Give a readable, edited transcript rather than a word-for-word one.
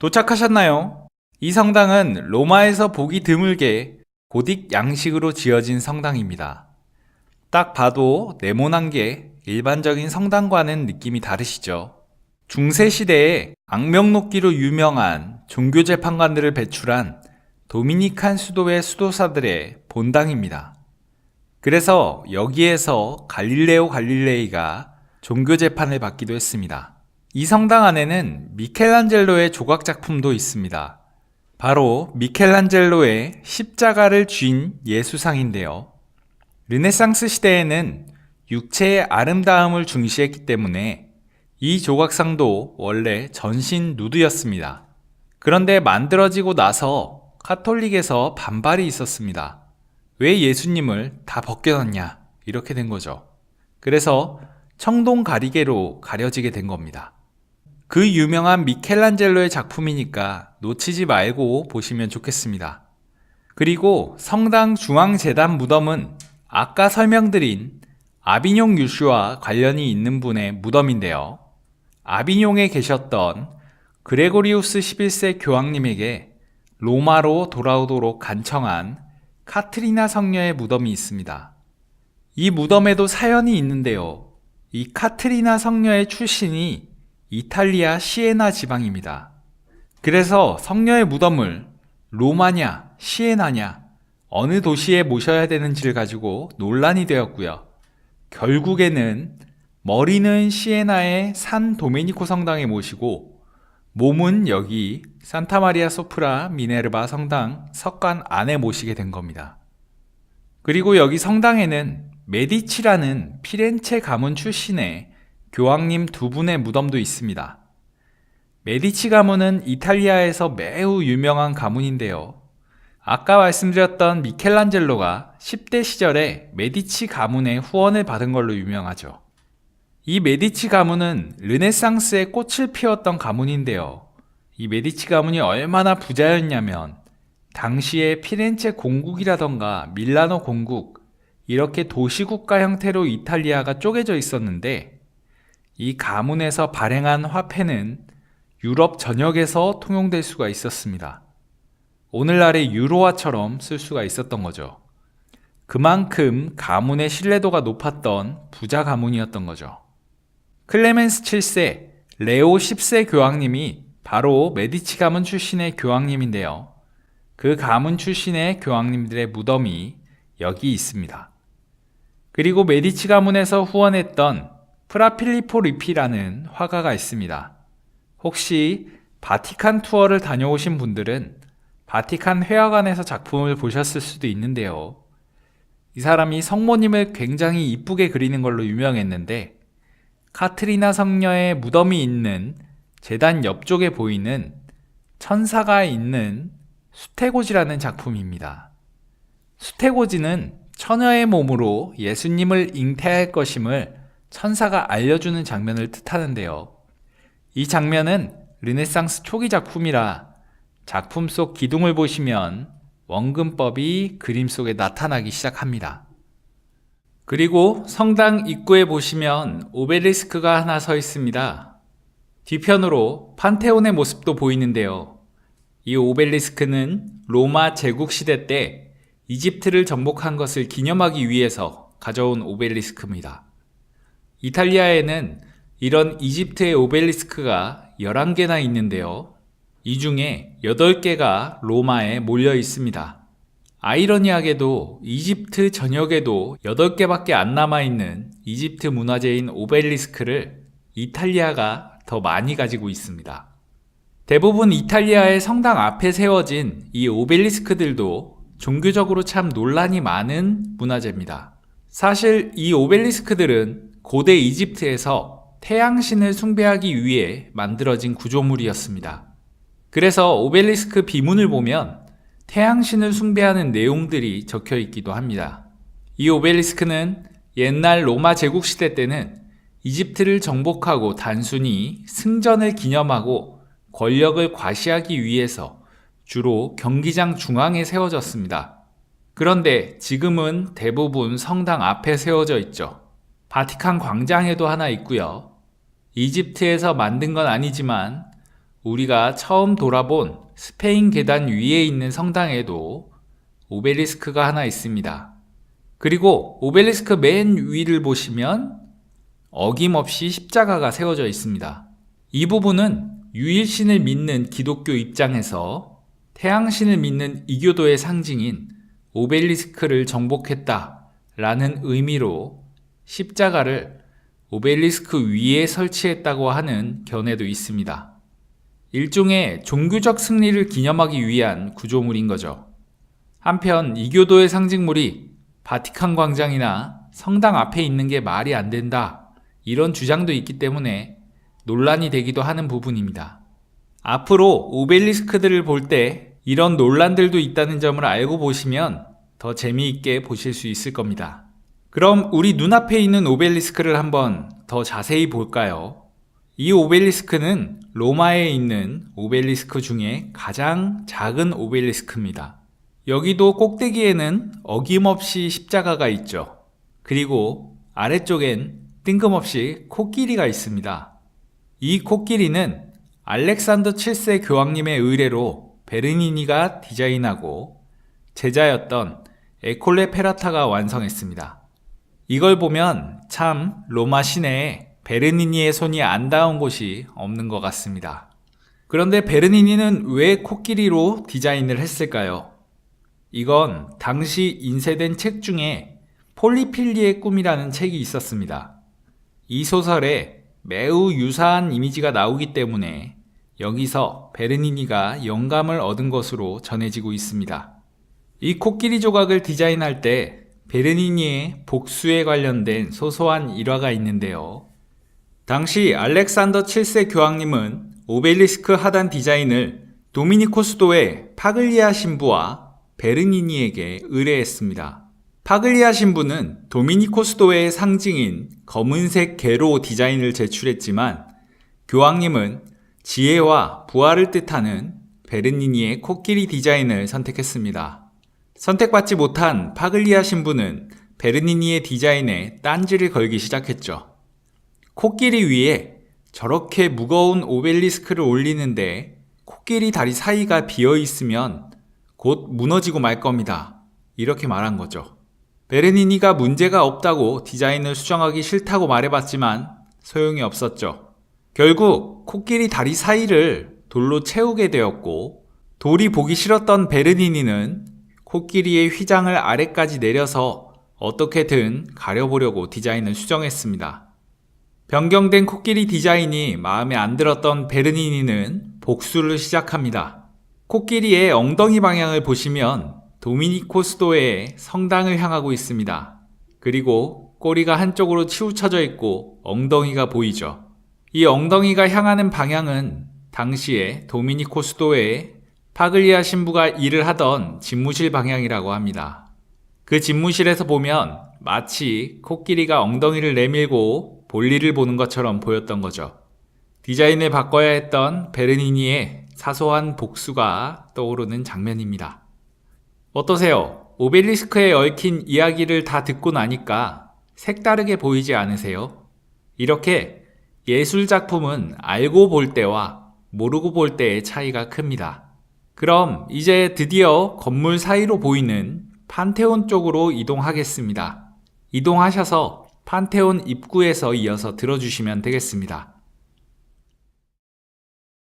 도착하셨나요? 이 성당은 로마에서 보기 드물게 고딕 양식으로 지어진 성당입니다. 딱 봐도 네모난 게 일반적인 성당과는 느낌이 다르시죠? 중세시대에 악명 높기로 유명한 종교재판관들을 배출한 도미니칸 수도의 수도사들의 본당입니다. 그래서 여기에서 갈릴레오 갈릴레이가 종교재판을 받기도 했습니다. 이 성당 안에는 미켈란젤로의 조각작품도 있습니다. 바로 미켈란젤로의 십자가를 쥔 예수상인데요. 르네상스 시대에는 육체의 아름다움을 중시했기 때문에 이 조각상도 원래 전신 누드였습니다. 그런데 만들어지고 나서 카톨릭에서 반발이 있었습니다. 왜 예수님을 다 벗겨놨냐 이렇게 된 거죠. 그래서 청동 가리개로 가려지게 된 겁니다. 그 유명한 미켈란젤로의 작품이니까 놓치지 말고 보시면 좋겠습니다. 그리고 성당 중앙재단 무덤은 아까 설명드린 아비뇽 유슈와 관련이 있는 분의 무덤인데요. 아비뇽에 계셨던 그레고리우스 11세 교황님에게 로마로 돌아오도록 간청한 카트리나 성녀의 무덤이 있습니다. 이 무덤에도 사연이 있는데요. 이 카트리나 성녀의 출신이 이탈리아 시에나 지방입니다. 그래서 성녀의 무덤을 로마냐, 시에나냐, 어느 도시에 모셔야 되는지를 가지고 논란이 되었고요. 결국에는 머리는 시에나의 산 도메니코 성당에 모시고 몸은 여기 산타마리아 소프라 미네르바 성당 석관 안에 모시게 된 겁니다. 그리고 여기 성당에는 메디치라는 피렌체 가문 출신의 교황님 두 분의 무덤도 있습니다. 메디치 가문은 이탈리아에서 매우 유명한 가문인데요. 아까 말씀드렸던 미켈란젤로가 10대 시절에 메디치 가문의 후원을 받은 걸로 유명하죠. 이 메디치 가문은 르네상스에 꽃을 피웠던 가문인데요. 이 메디치 가문이 얼마나 부자였냐면 당시에 피렌체 공국이라던가 밀라노 공국 이렇게 도시국가 형태로 이탈리아가 쪼개져 있었는데 이 가문에서 발행한 화폐는 유럽 전역에서 통용될 수가 있었습니다. 오늘날의 유로화처럼 쓸 수가 있었던 거죠. 그만큼 가문의 신뢰도가 높았던 부자 가문이었던 거죠. 클레멘스 7세, 레오 10세 교황님이 바로 메디치 가문 출신의 교황님인데요. 그 가문 출신의 교황님들의 무덤이 여기 있습니다. 그리고 메디치 가문에서 후원했던 프라 필리포 리피라는 화가가 있습니다. 혹시 바티칸 투어를 다녀오신 분들은 바티칸 회화관에서 작품을 보셨을 수도 있는데요. 이 사람이 성모님을 굉장히 이쁘게 그리는 걸로 유명했는데 카트리나 성녀의 무덤이 있는 제단 옆쪽에 보이는 천사가 있는 수태고지라는 작품입니다. 수태고지는 처녀의 몸으로 예수님을 잉태할 것임을 천사가 알려주는 장면을 뜻하는데요. 이 장면은 르네상스 초기 작품이라 작품 속 기둥을 보시면 원근법이 그림 속에 나타나기 시작합니다. 그리고 성당 입구에 보시면 오벨리스크가 하나 서 있습니다. 뒤편으로 판테온의 모습도 보이는데요. 이 오벨리스크는 로마 제국시대 때 이집트를 정복한 것을 기념하기 위해서 가져온 오벨리스크입니다. 이탈리아에는 이런 이집트의 오벨리스크가 11개나 있는데요. 이 중에 8개가 로마에 몰려 있습니다. 아이러니하게도 이집트 전역에도 8개밖에 안 남아있는 이집트 문화재인 오벨리스크를 이탈리아가 더 많이 가지고 있습니다. 대부분 이탈리아의 성당 앞에 세워진 이 오벨리스크들도 종교적으로 참 논란이 많은 문화재입니다. 사실 이 오벨리스크들은 고대 이집트에서 태양신을 숭배하기 위해 만들어진 구조물이었습니다. 그래서 오벨리스크 비문을 보면 태양신을 숭배하는 내용들이 적혀 있기도 합니다. 이 오벨리스크는 옛날 로마 제국시대 때는 이집트를 정복하고 단순히 승전을 기념하고 권력을 과시하기 위해서 주로 경기장 중앙에 세워졌습니다. 그런데 지금은 대부분 성당 앞에 세워져 있죠. 바티칸 광장에도 하나 있고요. 이집트에서 만든 건 아니지만 우리가 처음 돌아본 스페인 계단 위에 있는 성당에도 오벨리스크가 하나 있습니다. 그리고 오벨리스크 맨 위를 보시면 어김없이 십자가가 세워져 있습니다. 이 부분은 유일신을 믿는 기독교 입장에서 태양신을 믿는 이교도의 상징인 오벨리스크를 정복했다라는 의미로 십자가를 오벨리스크 위에 설치했다고 하는 견해도 있습니다. 일종의 종교적 승리를 기념하기 위한 구조물인 거죠. 한편 이교도의 상징물이 바티칸 광장이나 성당 앞에 있는 게 말이 안 된다, 이런 주장도 있기 때문에 논란이 되기도 하는 부분입니다. 앞으로 오벨리스크들을 볼 때 이런 논란들도 있다는 점을 알고 보시면 더 재미있게 보실 수 있을 겁니다. 그럼 우리 눈앞에 있는 오벨리스크를 한번 더 자세히 볼까요? 이 오벨리스크는 로마에 있는 오벨리스크 중에 가장 작은 오벨리스크입니다. 여기도 꼭대기에는 어김없이 십자가가 있죠. 그리고 아래쪽엔 뜬금없이 코끼리가 있습니다. 이 코끼리는 알렉산더 7세 교황님의 의뢰로 베르니니가 디자인하고 제자였던 에콜레 페라타가 완성했습니다. 이걸 보면 참 로마 시내에 베르니니의 손이 안 닿은 곳이 없는 것 같습니다. 그런데 베르니니는 왜 코끼리로 디자인을 했을까요? 이건 당시 인쇄된 책 중에 폴리필리의 꿈이라는 책이 있었습니다. 이 소설에 매우 유사한 이미지가 나오기 때문에 여기서 베르니니가 영감을 얻은 것으로 전해지고 있습니다. 이 코끼리 조각을 디자인할 때 베르니니의 복수에 관련된 소소한 일화가 있는데요. 당시 알렉산더 7세 교황님은 오벨리스크 하단 디자인을 도미니코 수도의 파글리아 신부와 베르니니에게 의뢰했습니다. 파글리아 신부는 도미니코 수도의 상징인 검은색 개로 디자인을 제출했지만 교황님은 지혜와 부활을 뜻하는 베르니니의 코끼리 디자인을 선택했습니다. 선택받지 못한 파글리아 신부는 베르니니의 디자인에 딴지를 걸기 시작했죠. 코끼리 위에 저렇게 무거운 오벨리스크를 올리는데 코끼리 다리 사이가 비어 있으면 곧 무너지고 말 겁니다. 이렇게 말한 거죠. 베르니니가 문제가 없다고 디자인을 수정하기 싫다고 말해봤지만 소용이 없었죠. 결국 코끼리 다리 사이를 돌로 채우게 되었고, 돌이 보기 싫었던 베르니니는 코끼리의 휘장을 아래까지 내려서 어떻게든 가려보려고 디자인을 수정했습니다. 변경된 코끼리 디자인이 마음에 안 들었던 베르니니는 복수를 시작합니다. 코끼리의 엉덩이 방향을 보시면 도미니코 수도의 성당을 향하고 있습니다. 그리고 꼬리가 한쪽으로 치우쳐져 있고 엉덩이가 보이죠. 이 엉덩이가 향하는 방향은 당시에 도미니코 수도의 파글리아 신부가 일을 하던 집무실 방향이라고 합니다. 그 집무실에서 보면 마치 코끼리가 엉덩이를 내밀고 볼일을 보는 것처럼 보였던 거죠. 디자인을 바꿔야 했던 베르니니의 사소한 복수가 떠오르는 장면입니다. 어떠세요? 오벨리스크에 얽힌 이야기를 다 듣고 나니까 색다르게 보이지 않으세요? 이렇게 예술작품은 알고 볼 때와 모르고 볼 때의 차이가 큽니다. 그럼 이제 드디어 건물 사이로 보이는 판테온 쪽으로 이동하겠습니다. 이동하셔서 판테온 입구에서 이어서 들어주시면 되겠습니다.